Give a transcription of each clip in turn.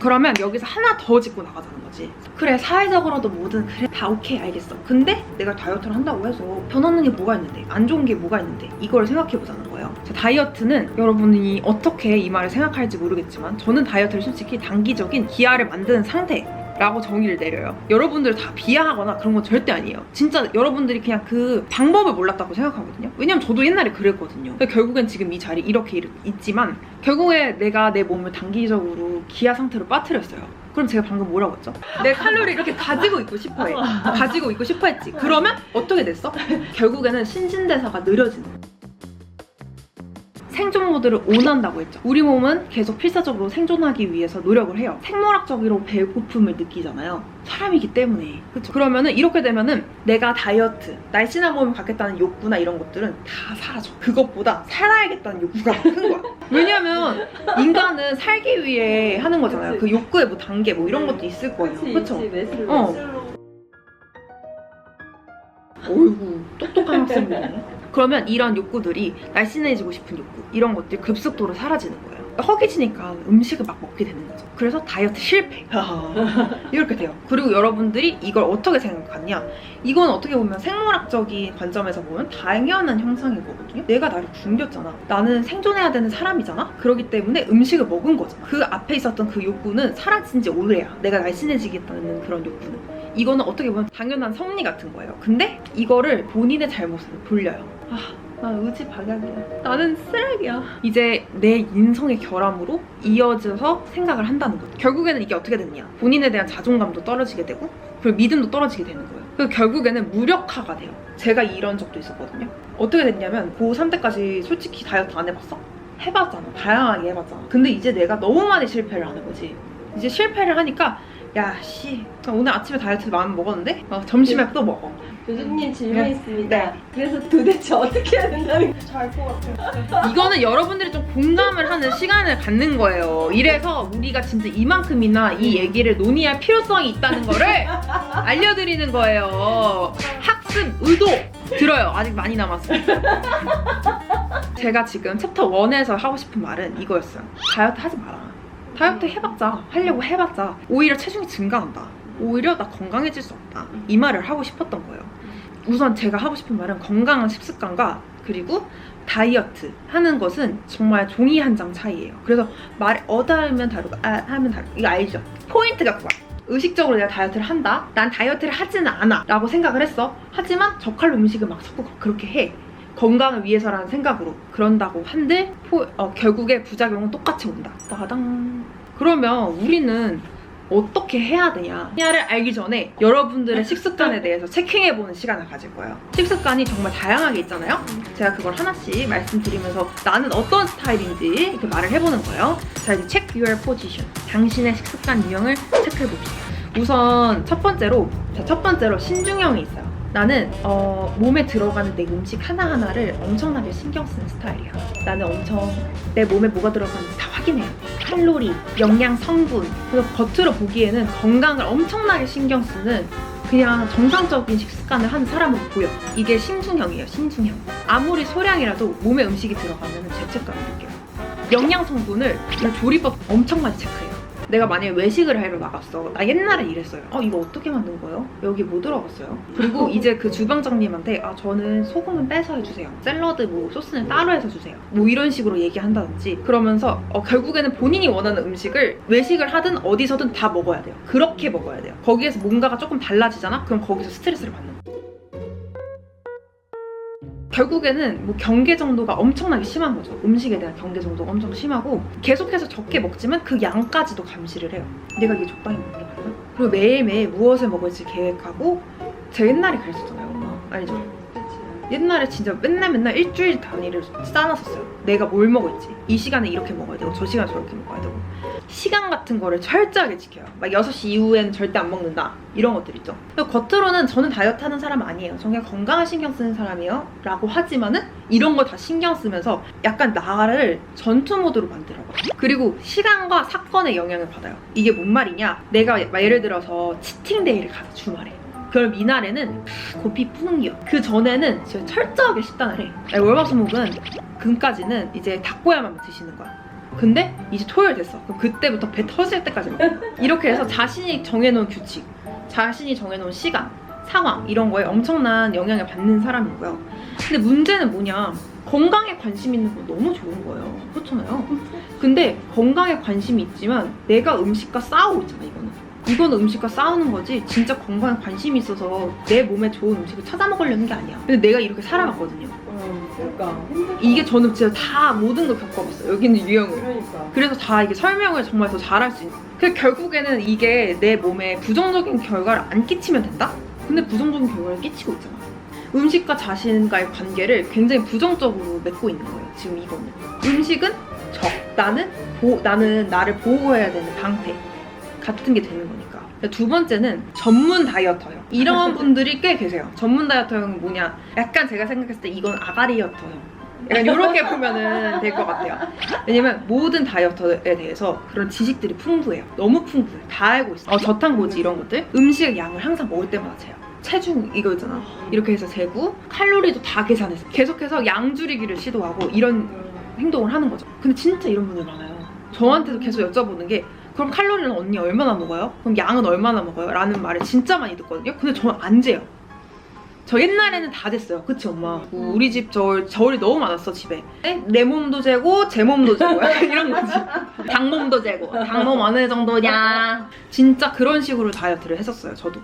그러면 여기서 하나 더 짚고 나가자는 거지. 그래, 사회적으로도 뭐든 그래, 다 오케이, 알겠어. 근데 내가 다이어트를 한다고 해서 변하는 게 뭐가 있는데, 안 좋은 게 뭐가 있는데, 이걸 생각해보자는 거예요. 다이어트는 여러분이 어떻게 이 말을 생각할지 모르겠지만 저는 다이어트를 솔직히 단기적인 기아를 만드는 상태 라고 정의를 내려요. 여러분들 다 비하하거나 그런 건 절대 아니에요. 진짜 여러분들이 그냥 그 방법을 몰랐다고 생각하거든요. 왜냐면 저도 옛날에 그랬거든요. 결국엔 지금 이 자리 이렇게 있지만 결국에 내가 내 몸을 단기적으로 기아 상태로 빠뜨렸어요. 그럼 제가 방금 뭐라고 했죠? 내 칼로리 이렇게 가지고 있고 싶어 해. 가지고 있고 싶어 했지. 그러면 어떻게 됐어? 결국에는 신진대사가 느려지는 거야. 생존 모드를 원한다고 했죠. 우리 몸은 계속 필사적으로 생존하기 위해서 노력을 해요. 생물학적으로 배고픔을 느끼잖아요. 사람이기 때문에. 그쵸? 그러면은 이렇게 되면은 내가 다이어트, 날씬한 몸을 갖겠다는 욕구나 이런 것들은 다 사라져. 그것보다 살아야겠다는 욕구가 큰 거야. 왜냐면 인간은 살기 위해 하는 거잖아요. 그치. 그 욕구의 뭐 단계 뭐 이런 것도 있을 거예요. 그쵸? 어이구, 똑똑한 학생이네. 그러면 이런 욕구들이 날씬해지고 싶은 욕구 이런 것들이 급속도로 사라지는 거예요. 허기지니까 음식을 막 먹게 되는 거죠. 그래서 다이어트 실패 이렇게 돼요. 그리고 여러분들이 이걸 어떻게 생각하냐, 이건 어떻게 보면 생물학적인 관점에서 보면 당연한 형상인 거거든요. 내가 나를 굶겼잖아. 나는 생존해야 되는 사람이잖아. 그렇기 때문에 음식을 먹은 거잖아. 그 앞에 있었던 그 욕구는 사라진 지 오래야. 내가 날씬해지겠다는 그런 욕구는. 이거는 어떻게 보면 당연한 섭리 같은 거예요. 근데 이거를 본인의 잘못으로 돌려요. 나 의지 박약이야. 나는 쓰레기야. 이제 내 인성의 결함으로 이어져서 생각을 한다는 거죠. 결국에는 이게 어떻게 됐냐, 본인에 대한 자존감도 떨어지게 되고 그리고 믿음도 떨어지게 되는 거예요. 그리고 결국에는 무력화가 돼요. 제가 이런 적도 있었거든요. 어떻게 됐냐면 고3 때까지 솔직히 다이어트 안 해봤어? 해봤잖아. 다양하게 해봤잖아. 근데 이제 내가 너무 많이 실패를 하는 거지. 이제 실패를 하니까 야, 오늘 아침에 다이어트 마음 먹었는데 점심에 또 먹어. 교수님 질문 네. 있습니다. 네. 그래서 도대체 어떻게 해야 된다는 게 잘 것 같아요. 이거는 여러분들이 좀 공감을 하는 시간을 갖는 거예요. 이래서 우리가 진짜 이만큼이나 이 얘기를 논의할 필요성이 있다는 거를 알려드리는 거예요. 학습 의도 들어요. 아직 많이 남았어요. 제가 지금 챕터 1에서 하고 싶은 말은 이거였어요. 다이어트 하지 마라. 다이어트 해봤자, 하려고 해봤자 오히려 체중이 증가한다. 오히려 나 건강해질 수 없다. 이 말을 하고 싶었던 거예요. 우선 제가 하고 싶은 말은 건강한 식습관과 그리고 다이어트 하는 것은 정말 종이 한 장 차이예요. 그래서 말을 하면 다르고 하면 다르고, 이거 알죠? 포인트가 그거야. 의식적으로 내가 다이어트를 한다. 난 다이어트를 하지는 않아 라고 생각을 했어. 하지만 저칼로 음식을 막 자꾸 그렇게 해. 건강을 위해서라는 생각으로 그런다고 한들 결국에 부작용은 똑같이 온다. 따당. 그러면 우리는 어떻게 해야 되냐를 알기 전에 여러분들의 식습관에 대해서 체킹해보는 시간을 가질 거예요. 식습관이 정말 다양하게 있잖아요. 제가 그걸 하나씩 말씀드리면서 나는 어떤 스타일인지 이렇게 말을 해보는 거예요. 자, 이제 check your position. 당신의 식습관 유형을 체크해봅시다. 우선 첫 번째로 신중형이 있어요. 나는 몸에 들어가는 내 음식 하나하나를 엄청나게 신경 쓰는 스타일이야. 나는 엄청 내 몸에 뭐가 들어가는지 다 확인해요. 칼로리, 영양 성분. 그래서 겉으로 보기에는 건강을 엄청나게 신경 쓰는 그냥 정상적인 식습관을 하는 사람으로 보여. 이게 신중형이에요. 신중형. 아무리 소량이라도 몸에 음식이 들어가면 죄책감을 느껴요. 영양 성분을 조리법 엄청 많이 체크해요. 내가 만약에 외식을 하러 나갔어. 나 옛날에 이랬어요. 이거 어떻게 만든 거예요? 여기 뭐 들어갔어요? 그리고 이제 그 주방장님한테 저는 소금은 빼서 해주세요. 샐러드 뭐 소스는 따로 해서 주세요. 뭐 이런 식으로 얘기한다든지. 그러면서 결국에는 본인이 원하는 음식을 외식을 하든 어디서든 다 먹어야 돼요. 그렇게 먹어야 돼요. 거기에서 뭔가가 조금 달라지잖아? 그럼 거기서 스트레스를 받는 거예요. 결국에는 뭐 경계 정도가 엄청나게 심한 거죠. 음식에 대한 경계 정도가 엄청 심하고 계속해서 적게 먹지만 그 양까지도 감시를 해요. 내가 이게 적당히 먹는 게 맞나? 그리고 매일매일 무엇을 먹을지 계획하고. 제가 옛날에 그랬었잖아요. 알죠? 옛날에 진짜 맨날 일주일 단위를 짜놨었어요. 내가 뭘 먹을지. 이 시간에 이렇게 먹어야 되고 저 시간에 저렇게 먹어야 되고. 시간 같은 거를 철저하게 지켜요. 막 6시 이후에는 절대 안 먹는다. 이런 것들 있죠. 겉으로는 저는 다이어트 하는 사람 아니에요. 저는 그냥 건강을 신경 쓰는 사람이에요. 라고 하지만은 이런 거 다 신경 쓰면서 약간 나를 전투 모드로 만들어요. 그리고 시간과 사건에 영향을 받아요. 이게 뭔 말이냐. 내가 예를 들어서 치팅데이를 가서 주말에. 그럼 이날에는 고피 푸는 기요. 그 전에는 진짜 철저하게 식단을 해. 월화수목은 금까지는 이제 닭고야만 드시는 거야. 근데 이제 토요일 됐어. 그럼 그때부터 배 터질 때까지 먹어. 이렇게 해서 자신이 정해놓은 규칙, 자신이 정해놓은 시간, 상황 이런 거에 엄청난 영향을 받는 사람이고요. 근데 문제는 뭐냐, 건강에 관심 있는 거 너무 좋은 거예요. 그렇잖아요. 근데 건강에 관심이 있지만 내가 음식과 싸우고 있잖아. 이거는 음식과 싸우는 거지 진짜 건강에 관심이 있어서 내 몸에 좋은 음식을 찾아 먹으려는 게 아니야. 근데 내가 이렇게 살아왔거든요. 그러니까 이게 저는 진짜 다 모든 걸 겪어봤어요. 여기 있는 유형을. 그러니까. 그래서 다 이게 설명을 정말 더 잘할 수 있는. 그 결국에는 이게 내 몸에 부정적인 결과를 안 끼치면 된다? 근데 부정적인 결과를 끼치고 있잖아. 음식과 자신과의 관계를 굉장히 부정적으로 맺고 있는 거예요. 지금 이거는. 음식은 적, 나는 나를 보호해야 되는 방패 같은 게 되는 거니까. 두 번째는 전문 다이어터형. 이런 분들이 꽤 계세요. 전문 다이어터형은 뭐냐? 약간 제가 생각했을 때 이건 아가리어터형. 약간 이렇게 보면은 될 것 같아요. 왜냐면 모든 다이어터에 대해서 그런 지식들이 풍부해요. 너무 풍부해. 다 알고 있어. 저탄고지 이런 것들. 음식의 양을 항상 먹을 때마다 재요. 체중 이거 있잖아. 이렇게 해서 재고 칼로리도 다 계산해서 계속해서 양 줄이기를 시도하고 이런 행동을 하는 거죠. 근데 진짜 이런 분들 많아요. 저한테도 계속 여쭤보는 게 그럼 칼로리는 언니 얼마나 먹어요? 그럼 양은 얼마나 먹어요? 라는 말을 진짜 많이 듣거든요. 근데 저는 안 재요. 저 옛날에는 다 됐어요. 그치 엄마? 우리 집 저울이 너무 많았어 집에. 내 몸도 재고 제 몸도 재고 이런 거지. 당 몸도 재고 당 몸 어느 정도냐. 진짜 그런 식으로 다이어트를 했었어요 저도.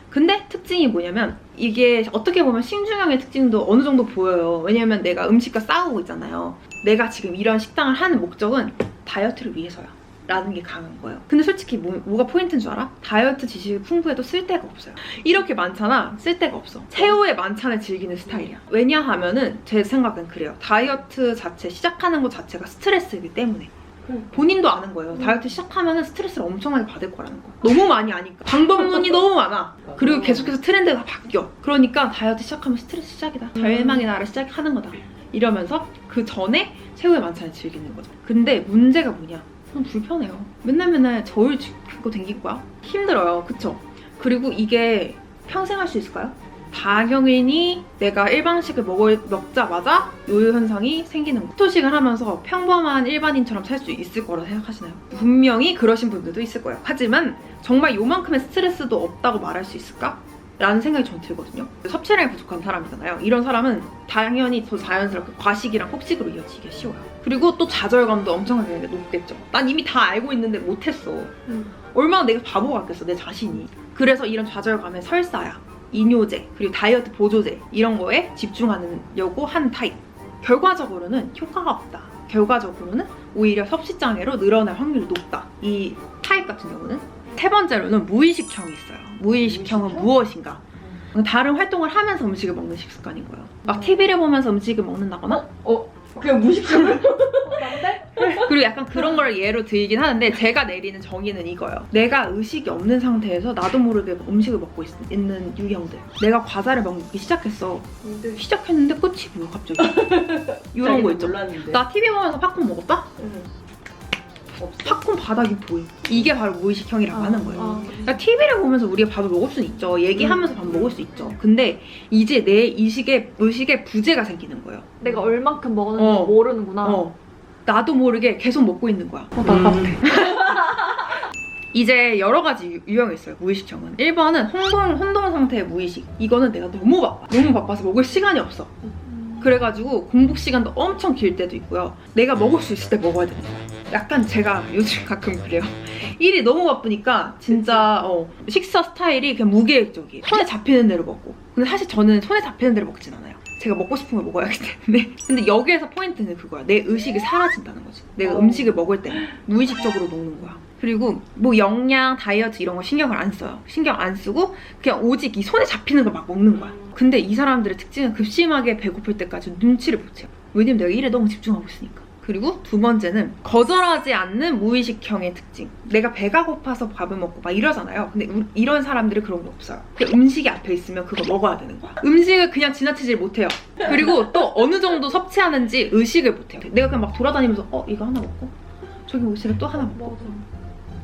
근데 특징이 뭐냐면 이게 어떻게 보면 신중형의 특징도 어느 정도 보여요. 왜냐면 내가 음식과 싸우고 있잖아요. 내가 지금 이런 식당을 하는 목적은 다이어트를 위해서야 라는 게 강한 거예요. 근데 솔직히 뭐가 포인트인 줄 알아? 다이어트 지식이 풍부해도 쓸데가 없어요. 이렇게 많잖아. 쓸데가 없어. 최후의 만찬을 즐기는 스타일이야. 왜냐하면은 제 생각은 그래요. 다이어트 자체 시작하는 것 자체가 스트레스이기 때문에. 본인도 아는 거예요. 다이어트 시작하면 스트레스를 엄청나게 받을 거라는 거. 너무 많이 아니까. 방법론이 너무 많아. 그리고 계속해서 트렌드가 바뀌어. 그러니까 다이어트 시작하면 스트레스 시작이다. 절망의 나를 시작하는 거다. 이러면서 그 전에 최후의 만찬을 즐기는 거죠. 근데 문제가 뭐냐? 좀 불편해요. 맨날 저울 짚고 댕길 거야? 힘들어요. 그쵸? 그리고 이게 평생 할 수 있을까요? 당연히 내가 일반식을 먹자마자 요요 현상이 생기는 거. 토식을 하면서 평범한 일반인처럼 살 수 있을 거라 생각하시나요? 분명히 그러신 분들도 있을 거예요. 하지만 정말 요만큼의 스트레스도 없다고 말할 수 있을까? 라는 생각이 전 들거든요. 섭취량이 부족한 사람이잖아요. 이런 사람은 당연히 더 자연스럽게 과식이랑 폭식으로 이어지기가 쉬워요. 그리고 또 좌절감도 엄청나게 높겠죠. 난 이미 다 알고 있는데 못했어. 얼마나 내가 바보 같겠어, 내 자신이. 그래서 이런 좌절감에 설사야, 이뇨제, 그리고 다이어트 보조제 이런 거에 집중하려고 하는 타입. 결과적으로는 효과가 없다. 결과적으로는 오히려 섭식장애로 늘어날 확률이 높다. 이 타입 같은 경우는. 세 번째로는 무의식형이 있어요. 무의식형은 무엇인가? 다른 활동을 하면서 음식을 먹는 식습관인 거예요. 막 TV를 보면서 음식을 먹는다거나 그냥 무식적으로 난데? 그리고 약간 그런 걸 예로 들긴 하는데 제가 내리는 정의는 이거예요. 내가 의식이 없는 상태에서 나도 모르게 음식을 먹고 있는 유형들. 내가 과자를 먹기 시작했어. 시작했는데 끝이 뭐야 갑자기. 이런 거 있죠. 몰랐는데. 나 TV 보면서 팝콘 먹었다? 팝콘 바닥이 보여. 이게 바로 무의식형이라고 하는 거예요. 그러니까 TV를 보면서 우리가 밥을 먹을 수는 있죠. 얘기하면서 밥 먹을 수 있죠. 근데 이제 내 의식에 부재가 생기는 거예요. 내가 얼만큼 먹었는지 모르는구나. 나도 모르게 계속 먹고 있는 거야. 나 같아. 이제 여러 가지 유형이 있어요. 무의식형은. 1번은 혼동 상태의 무의식. 이거는 내가 너무 바빠서 먹을 시간이 없어. 그래가지고 공복 시간도 엄청 길 때도 있고요. 내가 먹을 수 있을 때 먹어야 되는 거야. 약간 제가 요즘 가끔 그래요. 일이 너무 바쁘니까 진짜 식사 스타일이 그냥 무계획적이에요. 손에 잡히는 대로 먹고. 근데 사실 저는 손에 잡히는 대로 먹진 않아요. 제가 먹고 싶은 걸 먹어야 하기 때문에. 근데 여기에서 포인트는 그거야. 내 의식이 사라진다는 거지. 내가 음식을 먹을 때 무의식적으로 먹는 거야. 그리고 뭐 영양, 다이어트 이런 거 신경을 안 써요. 신경 안 쓰고 그냥 오직 이 손에 잡히는 걸 막 먹는 거야. 근데 이 사람들의 특징은 급심하게 배고플 때까지 눈치를 못 채요. 왜냐면 내가 일에 너무 집중하고 있으니까. 그리고 두 번째는 거절하지 않는 무의식형의 특징. 내가 배가 고파서 밥을 먹고 막 이러잖아요. 근데 이런 사람들은 그런 게 없어요. 그냥 음식이 앞에 있으면 그거 먹어야 되는 거야. 음식을 그냥 지나치질 못해요. 그리고 또 어느 정도 섭취하는지 의식을 못해요. 내가 그냥 막 돌아다니면서 이거 하나 먹고 저기 오시면 또 하나 먹고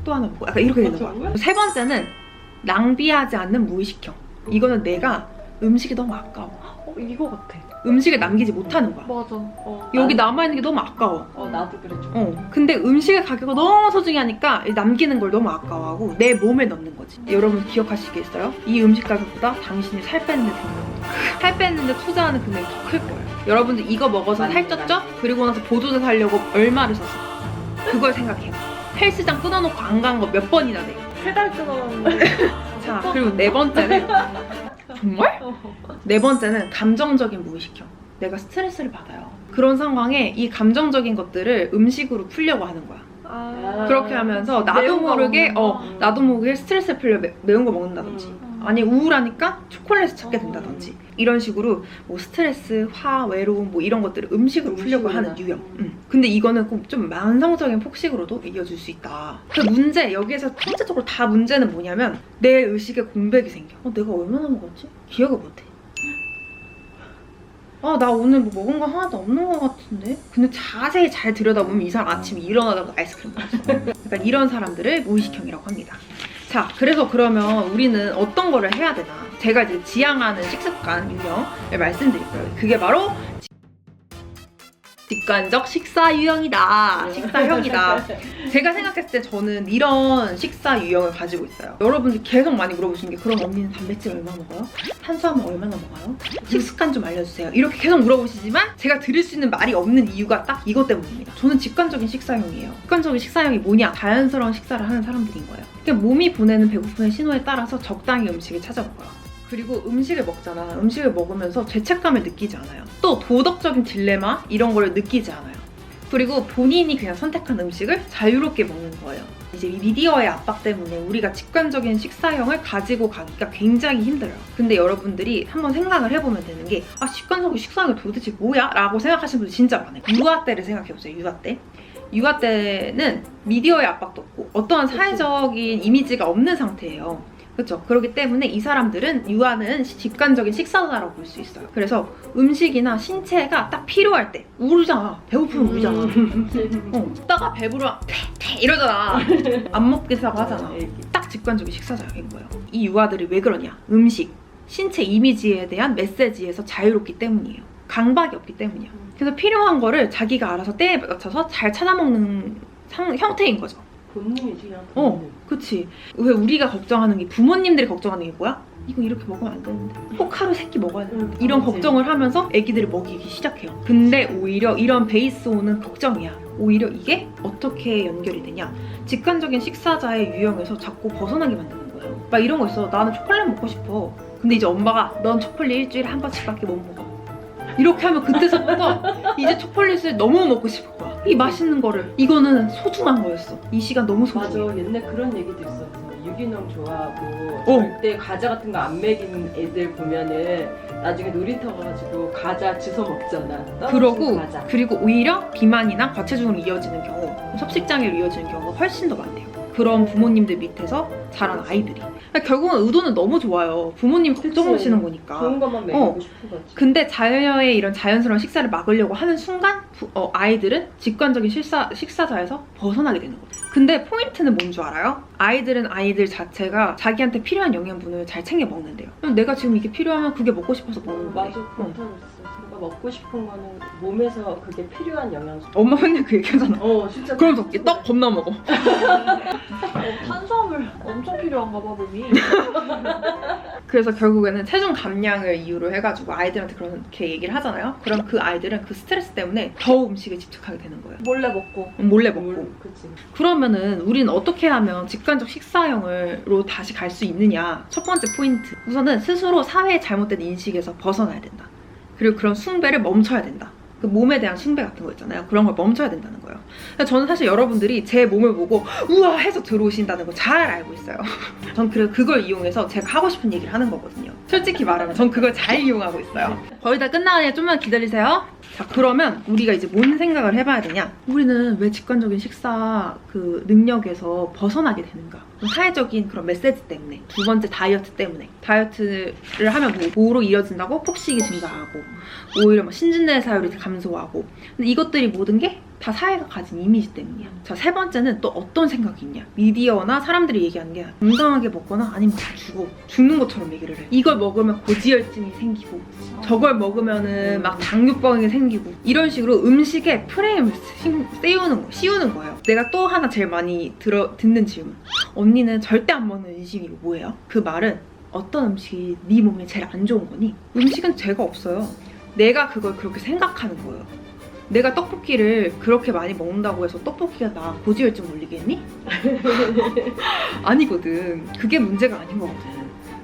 또 하나 먹고 약간 이렇게 되는 거야. 세 번째는 낭비하지 않는 무의식형. 이거는 내가 음식이 너무 아까워. 이거 같아. 음식을 남기지 못하는 거야. 맞아. 여기 남아있는 게 너무 아까워. 나도 그래 좀. 근데 음식의 가격이 너무 소중히 하니까 남기는 걸 너무 아까워하고 내 몸에 넣는 거지. 여러분 기억하시겠어요? 이 음식 가격보다 당신이 살 뺐는데 살 뺐는데 투자하는 금액이 더 클 거예요. 여러분들 이거 먹어서 맞네, 살쪘죠? 그리고 나서 보조제 사려고 얼마를 썼어? 그걸 생각해요. 헬스장 끊어놓고 안 간 거 몇 번이나 돼. 3달 끊었는데. 자, 그리고 네 번째는 정말? 네 번째는 감정적인 무의식형. 내가 스트레스를 받아요. 그런 상황에 이 감정적인 것들을 음식으로 풀려고 하는 거야. 그렇게 하면서 나도 매운 거 모르게 먹는 거. 나도 모르게 스트레스를 풀려 매운 거 먹는다든지 아니 우울하니까 초콜릿을 찾게 된다든지 이런 식으로 뭐 스트레스, 화, 외로움 뭐 이런 것들을 음식으로 풀려고 하는 유형. 근데 이거는 꼭 좀 만성적인 폭식으로도 이어질 수 있다. 그 문제 여기에서 총체적으로 다 문제는 뭐냐면 내 의식에 공백이 생겨. 내가 얼마나 먹었지? 기억을 못해. 나 오늘 뭐 먹은 거 하나도 없는 것 같은데? 근데 자세히 잘 들여다보면 이 사람 아침에 일어나자마자 아이스크림 먹었어. 약간 이런 사람들을 무의식형이라고 합니다. 자, 그래서 그러면 우리는 어떤 거를 해야 되나? 제가 이제 지향하는 식습관 유형을 말씀드릴 거예요. 그게 바로 직관적 식사 유형이다. 식사형이다. 제가 생각했을 때 저는 이런 식사 유형을 가지고 있어요. 여러분들 계속 많이 물어보시는 게 그럼 언니는 단백질 얼마 먹어요? 탄수화물 얼마나 먹어요? 식습관 좀 알려주세요. 이렇게 계속 물어보시지만 제가 드릴 수 있는 말이 없는 이유가 딱 이것 때문입니다. 저는 직관적인 식사형이에요. 직관적인 식사형이 뭐냐? 자연스러운 식사를 하는 사람들인 거예요. 그러니까 몸이 보내는 배고픔의 신호에 따라서 적당히 음식을 찾아먹어요. 그리고 음식을 먹잖아. 음식을 먹으면서 죄책감을 느끼지 않아요. 또 도덕적인 딜레마 이런 걸 느끼지 않아요. 그리고 본인이 그냥 선택한 음식을 자유롭게 먹는 거예요. 이제 미디어의 압박 때문에 우리가 직관적인 식사형을 가지고 가기가 굉장히 힘들어요. 근데 여러분들이 한번 생각을 해보면 되는 게 직관적인 식사형이 도대체 뭐야? 라고 생각하시는 분들 진짜 많아요. 유아 때를 생각해보세요. 유아 때. 유아 때는 미디어의 압박도 없고 어떠한 사회적인 이미지가 없는 상태예요. 그렇죠. 그렇기 때문에 이 사람들은 유아는 직관적인 식사자라고 볼 수 있어요. 그래서 음식이나 신체가 딱 필요할 때 울잖아. 배고프면 울잖아. 먹다가 배부르면 퇴퇴 이러잖아. 안 먹겠다고 하잖아. 딱 직관적인 식사자인 거예요. 이 유아들이 왜 그러냐? 음식, 신체 이미지에 대한 메시지에서 자유롭기 때문이에요. 강박이 없기 때문이야. 그래서 필요한 거를 자기가 알아서 때에 맞춰서 잘 찾아먹는 형태인 거죠. 본능이지 그냥 본능. 그치. 왜 우리가 걱정하는 게 부모님들이 걱정하는 게 뭐야? 이거 이렇게 먹으면 안 되는데 꼭 하루 3끼 먹어야 되는데 이런 걱정을 하면서 애기들을 먹이기 시작해요. 근데 오히려 이런 베이스 오는 걱정이야. 오히려 이게 어떻게 연결이 되냐? 직관적인 식사자의 유형에서 자꾸 벗어나게 만드는 거예요. 막 이런 거 있어. 나는 초콜릿 먹고 싶어. 근데 이제 엄마가 넌 초콜릿 일주일에 한 번씩밖에 못 먹어. 이렇게 하면 그때서부터 이제 초콜릿을 너무 먹고 싶은 거야. 이 맛있는 거를. 이거는 소중한 거였어. 이 시간 너무 소중해. 맞아. 옛날 그런 얘기도 있었어. 유기농 좋아하고 절대 과자 같은 거 안 먹이는 애들 보면은 나중에 놀이터 가가지고 과자 주워 먹잖아. 그리고 오히려 비만이나 과체중으로 이어지는 경우, 섭식장애로 이어지는 경우가 훨씬 더 많대요. 그런 부모님들 밑에서 자란 아이들이. 결국은 의도는 너무 좋아요. 부모님 걱정하시는 거니까. 좋은 것만 먹이고 싶은 거지. 근데 자녀의 이런 자연스러운 식사를 막으려고 하는 순간 아이들은 직관적인 식사자에서 벗어나게 되는 거죠. 근데 포인트는 뭔 줄 알아요? 아이들은 아이들 자체가 자기한테 필요한 영양분을 잘 챙겨 먹는데요. 그럼 내가 지금 이게 필요하면 그게 먹고 싶어서 먹는 거예요. 맞아. 그렇다고 했어. 뭔가 먹고 싶은 거는 몸에서 그게 필요한 영양소. 엄마 맨날 그 얘기하잖아. 진짜. 그러면서 떡 겁나 먹어. 탄수화물 엄청 필요한가 봐 몸이. 그래서 결국에는 체중 감량을 이유로 해가지고 아이들한테 그렇게 얘기를 하잖아요. 그럼 그 아이들은 그 스트레스 때문에 더 음식에 집착하게 되는 거예요. 몰래 먹고. 몰래 먹고. 그치. 그러면은 우리는 어떻게 하면 직관적 식사형으로 다시 갈 수 있느냐? 첫 번째 포인트. 우선은 스스로 사회의 잘못된 인식에서 벗어나야 된다. 그리고 그런 숭배를 멈춰야 된다. 그 몸에 대한 숭배 같은 거 있잖아요. 그런 걸 멈춰야 된다는 거예요. 저는 사실 여러분들이 제 몸을 보고 우와 해서 들어오신다는 거 잘 알고 있어요. 전 그래서 그걸 이용해서 제가 하고 싶은 얘기를 하는 거거든요. 솔직히 말하면 전 그걸 잘 이용하고 있어요. 거의 다 끝나가니까 좀만 기다리세요. 자, 그러면 우리가 이제 뭔 생각을 해봐야 되냐? 우리는 왜 직관적인 식사 그 능력에서 벗어나게 되는가? 사회적인 그런 메시지 때문에. 두 번째 다이어트 때문에. 다이어트를 하면 뭐로 이어진다고? 폭식이 증가하고 오히려 뭐 신진대 사율이 감소하고. 근데 이것들이 모든 게 다 사회가 가진 이미지 때문이야. 자, 세 번째는 또 어떤 생각이 있냐. 미디어나 사람들이 얘기하는 게 건강하게 먹거나 아니면 다 죽는 것처럼 얘기를 해. 이걸 먹으면 고지혈증이 생기고 저걸 먹으면은 막 당뇨병이 생기고 이런 식으로 음식에 프레임을 씌우는 거예요. 내가 또 하나 제일 많이 듣는 질문. 언니는 절대 안 먹는 음식이 뭐예요? 그 말은 어떤 음식이 네 몸에 제일 안 좋은 거니? 음식은 죄가 없어요. 내가 그걸 그렇게 생각하는 거예요. 내가 떡볶이를 그렇게 많이 먹는다고 해서 떡볶이가 나 고지혈증 걸리겠니? 아니거든. 그게 문제가 아닌 거거든.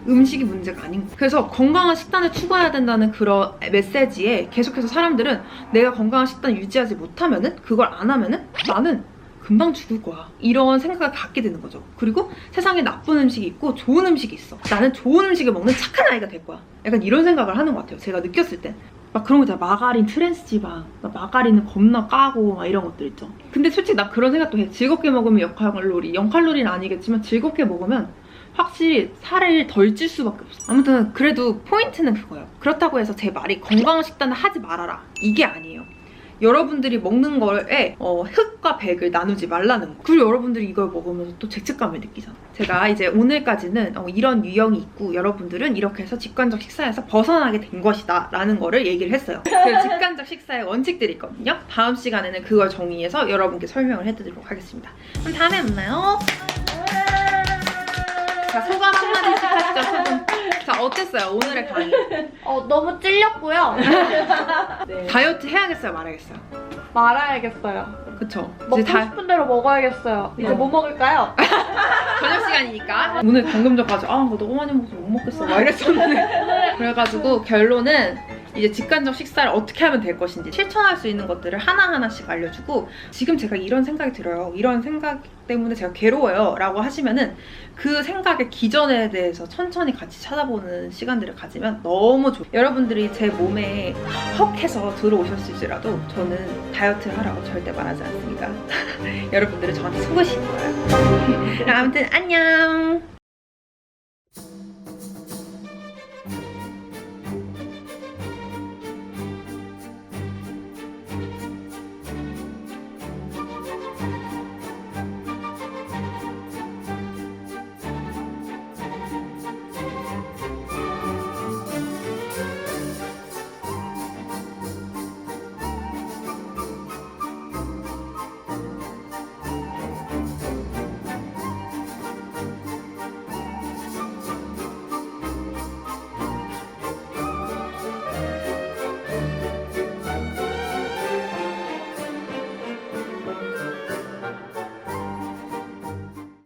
음식이 문제가 아닌 거. 그래서 건강한 식단을 추구해야 된다는 그런 메시지에 계속해서 사람들은 내가 건강한 식단을 유지하지 못하면은, 그걸 안 하면은 나는 금방 죽을 거야. 이런 생각을 갖게 되는 거죠. 그리고 세상에 나쁜 음식이 있고 좋은 음식이 있어. 나는 좋은 음식을 먹는 착한 아이가 될 거야. 약간 이런 생각을 하는 것 같아요. 제가 느꼈을 때. 막 그런 거 있잖아. 마가린 트랜스지방, 마가린은 겁나 까고 막 이런 것들 있죠. 근데 솔직히 나 그런 생각도 해. 즐겁게 먹으면 0칼로리. 0칼로리는 아니겠지만 즐겁게 먹으면 확실히 살을 덜 찔 수밖에 없어. 아무튼 그래도 포인트는 그거예요. 그렇다고 해서 제 말이 건강한 식단을 하지 말아라, 이게 아니에요. 여러분들이 먹는 거에 흑과 백을 나누지 말라는 거. 그리고 여러분들이 이걸 먹으면서 또 죄책감을 느끼잖아. 제가 이제 오늘까지는 이런 유형이 있고 여러분들은 이렇게 해서 직관적 식사에서 벗어나게 된 것이다 라는 거를 얘기를 했어요. 그래서 직관적 식사의 원칙들이 있거든요. 다음 시간에는 그걸 정의해서 여러분께 설명을 해드리도록 하겠습니다. 그럼 다음에 만나요. 자, 소감 한마디씩 하시죠, 소감. 자, 어땠어요, 오늘의 강의? 너무 찔렸고요. 네. 다이어트 해야겠어요, 말아야겠어요? 말아야겠어요. 그쵸? 먹고 이제 싶은 대로 먹어야겠어요. 이제 뭐 먹을까요? 저녁 시간이니까. 오늘 방금 전까지 이거 너무 많이 먹어서 못 먹겠어 막 이랬었는데 그래가지고 결론은 이제 직관적 식사를 어떻게 하면 될 것인지 실천할 수 있는 것들을 하나하나씩 알려주고, 지금 제가 이런 생각이 들어요, 이런 생각 때문에 제가 괴로워요 라고 하시면은 그 생각의 기전에 대해서 천천히 같이 찾아보는 시간들을 가지면 너무 좋아요. 여러분들이 제 몸에 헉해서 들어오셨을지라도 저는 다이어트 하라고 절대 말하지 않습니다. 여러분들은 저한테 속으신 거예요. 아무튼 안녕.